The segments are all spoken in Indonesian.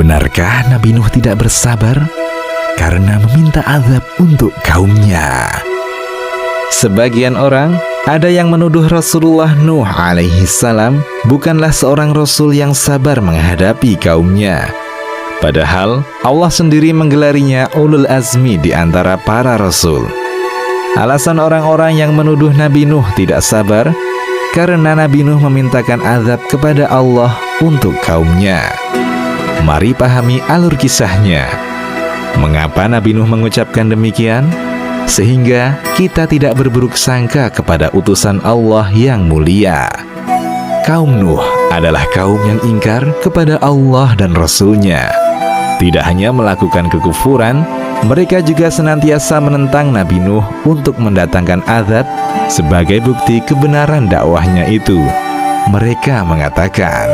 Benarkah Nabi Nuh tidak bersabar karena meminta azab untuk kaumnya? Sebagian orang ada yang menuduh Rasulullah Nuh alaihi salam bukanlah seorang rasul yang sabar menghadapi kaumnya. Padahal Allah sendiri menggelarinya ulul azmi di antara para rasul. Alasan orang-orang yang menuduh Nabi Nuh tidak sabar karena Nabi Nuh memintakan azab kepada Allah untuk kaumnya. Mari pahami alur kisahnya. Mengapa Nabi Nuh mengucapkan demikian? Sehingga kita tidak berburuk sangka kepada utusan Allah yang mulia. Kaum Nuh adalah kaum yang ingkar kepada Allah dan Rasul-Nya. Tidak hanya melakukan kekufuran, mereka juga senantiasa menentang Nabi Nuh untuk mendatangkan azab sebagai bukti kebenaran dakwahnya itu. Mereka mengatakan,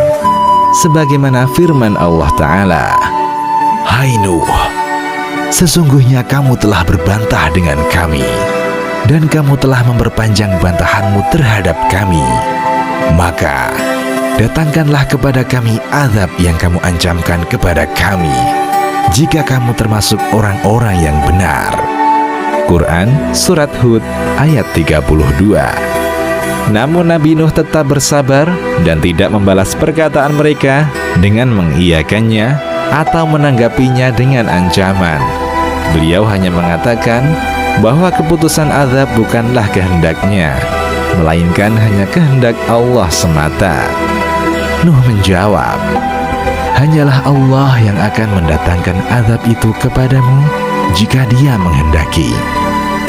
sebagaimana firman Allah Ta'ala, "Hai Nuh, sesungguhnya kamu telah berbantah dengan kami, dan kamu telah memperpanjang bantahanmu terhadap kami. Maka, datangkanlah kepada kami azab yang kamu ancamkan kepada kami, jika kamu termasuk orang-orang yang benar." Quran Surat Hud ayat 32. Namun Nabi Nuh tetap bersabar dan tidak membalas perkataan mereka dengan mengiyakannya atau menanggapinya dengan ancaman. Beliau hanya mengatakan bahwa keputusan azab bukanlah kehendaknya, melainkan hanya kehendak Allah semata. Nuh menjawab, "Hanyalah Allah yang akan mendatangkan azab itu kepadamu jika Dia menghendaki,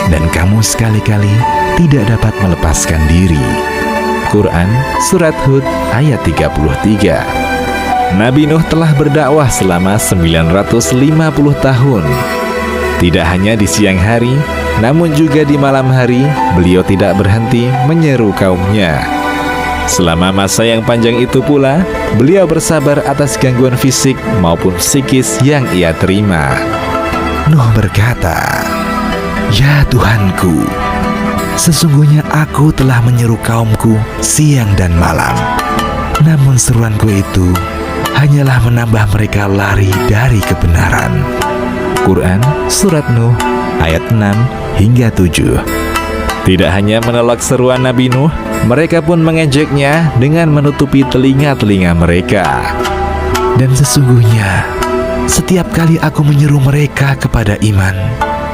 dan kamu sekali-kali tidak dapat melepaskan diri." Quran Surat Hud ayat 33. Nabi Nuh telah berdakwah selama 950 tahun. Tidak hanya di siang hari, namun juga di malam hari, beliau tidak berhenti menyeru kaumnya. Selama masa yang panjang itu pula, beliau bersabar atas gangguan fisik maupun psikis yang ia terima. Nuh berkata, "Ya Tuhanku, sesungguhnya aku telah menyeru kaumku siang dan malam. Namun seruanku itu hanyalah menambah mereka lari dari kebenaran." Quran Surat Nuh ayat 6 hingga 7. Tidak hanya menolak seruan Nabi Nuh, mereka pun mengejeknya dengan menutupi telinga-telinga mereka. "Dan sesungguhnya, setiap kali aku menyeru mereka kepada iman,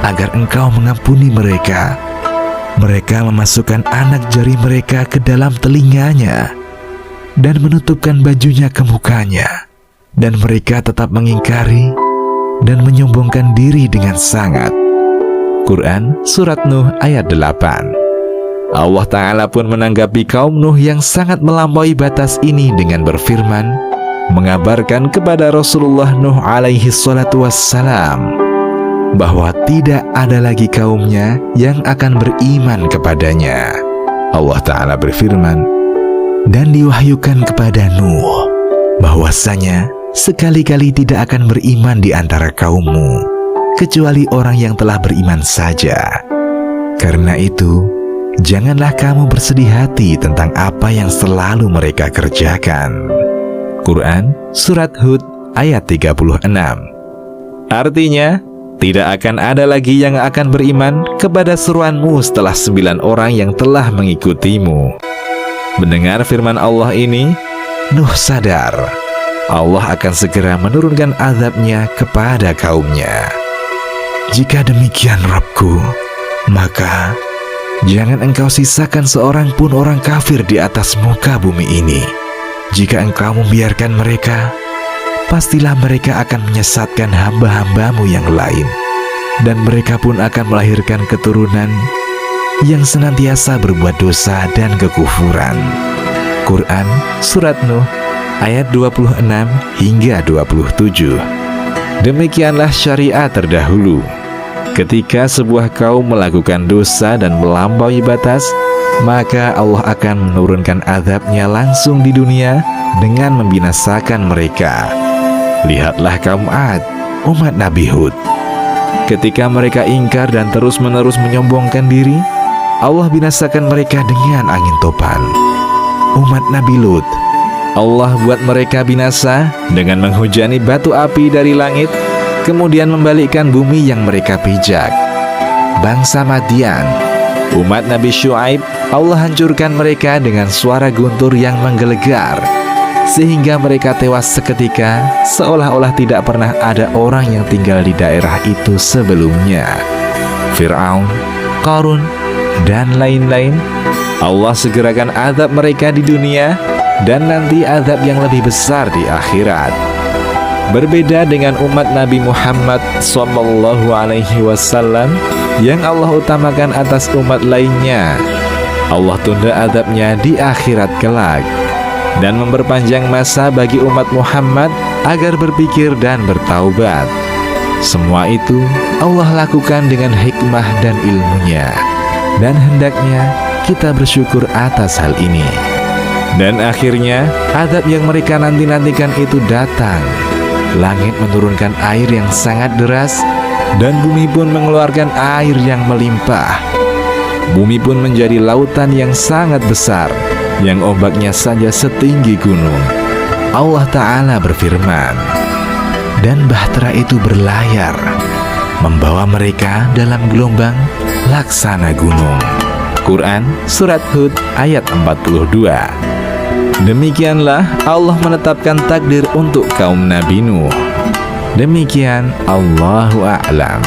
agar engkau mengampuni mereka, mereka memasukkan anak jari mereka ke dalam telinganya dan menutupkan bajunya ke mukanya, dan mereka tetap mengingkari dan menyombongkan diri dengan sangat." Quran Surat Nuh ayat 8. Allah Ta'ala pun menanggapi kaum Nuh yang sangat melampaui batas ini dengan berfirman, mengabarkan kepada Rasulullah Nuh alaihi salatu wassalam bahwa tidak ada lagi kaumnya yang akan beriman kepadanya. Allah Ta'ala berfirman, "Dan diwahyukan kepada Nuh bahwasanya sekali-kali tidak akan beriman di antara kaummu, kecuali orang yang telah beriman saja. Karena itu, janganlah kamu bersedih hati tentang apa yang selalu mereka kerjakan." Quran Surat Hud ayat 36. Artinya, tidak akan ada lagi yang akan beriman kepada seruanmu setelah 9 orang yang telah mengikutimu. Mendengar firman Allah ini, Nuh sadar Allah akan segera menurunkan azab-Nya kepada kaumnya. "Jika demikian Rabbku, maka jangan engkau sisakan seorang pun orang kafir di atas muka bumi ini. Jika engkau membiarkan mereka, pastilah mereka akan menyesatkan hamba-hambamu yang lain, dan mereka pun akan melahirkan keturunan yang senantiasa berbuat dosa dan kekufuran." Quran Surat Nuh ayat 26 hingga 27. Demikianlah syariat terdahulu. Ketika sebuah kaum melakukan dosa dan melampaui batas, maka Allah akan menurunkan azab-Nya langsung di dunia dengan membinasakan mereka. Lihatlah kaum Ad, umat Nabi Hud. Ketika mereka ingkar dan terus-menerus menyombongkan diri, Allah binasakan mereka dengan angin topan. Umat Nabi Lut, Allah buat mereka binasa dengan menghujani batu api dari langit, kemudian membalikkan bumi yang mereka pijak. Bangsa Madian, umat Nabi Syuaib, Allah hancurkan mereka dengan suara guntur yang menggelegar, sehingga mereka tewas seketika, seolah-olah tidak pernah ada orang yang tinggal di daerah itu sebelumnya. Fir'aun, Qarun, dan lain-lain, Allah segerakan azab mereka di dunia, dan nanti azab yang lebih besar di akhirat. Berbeda dengan umat Nabi Muhammad SAW yang Allah utamakan atas umat lainnya, Allah tunda azabnya di akhirat kelak dan memperpanjang masa bagi umat Muhammad agar berpikir dan bertaubat. Semua itu Allah lakukan dengan hikmah dan ilmunya, dan hendaknya kita bersyukur atas hal ini. Dan akhirnya azab yang mereka nanti-nantikan itu datang. Langit menurunkan air yang sangat deras, dan bumi pun mengeluarkan air yang melimpah. Bumi pun menjadi lautan yang sangat besar, yang ombaknya saja setinggi gunung. Allah Ta'ala berfirman, dan bahtera itu berlayar, membawa mereka dalam gelombang laksana gunung. Quran Surat Hud ayat 42. Demikianlah Allah menetapkan takdir untuk kaum Nabi Nuh. Demikian, Allahu a'lam.